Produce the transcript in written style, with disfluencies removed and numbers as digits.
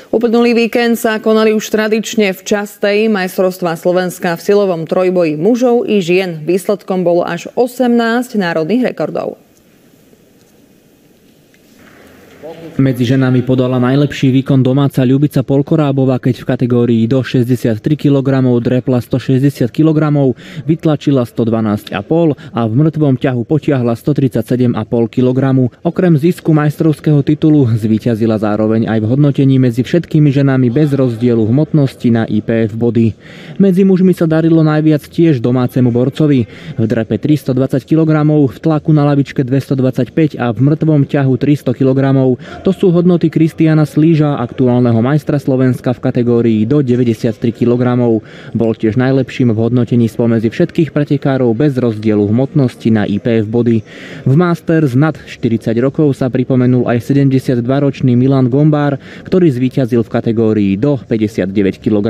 Uplynulý víkend sa konali už tradične v častej majstrovstvá Slovenska v silovom trojboji mužov i žien. Výsledkom bolo až 18 národných rekordov. Medzi ženami podala najlepší výkon domáca Ľubica Polkorábová, keď v kategórii do 63 kg drepla 160 kg, vytlačila 112,5 a v mŕtvom ťahu potiahla 137,5 kg. Okrem zisku majstrovského titulu zvíťazila zároveň aj v hodnotení medzi všetkými ženami bez rozdielu hmotnosti na IPF body. Medzi mužmi sa darilo najviac tiež domácemu borcovi. V drepe 320 kg, v tlaku na lavičke 225 a v mŕtvom ťahu 300 kg. To sú hodnoty Kristiána Slíža, aktuálneho majstra Slovenska v kategórii do 93 kg. Bol tiež najlepším v hodnotení spomedzi všetkých pretekárov bez rozdielu hmotnosti na IPF body. V Masters nad 40 rokov sa pripomenul aj 72-ročný Milan Gombár, ktorý zvíťazil v kategórii do 59 kg.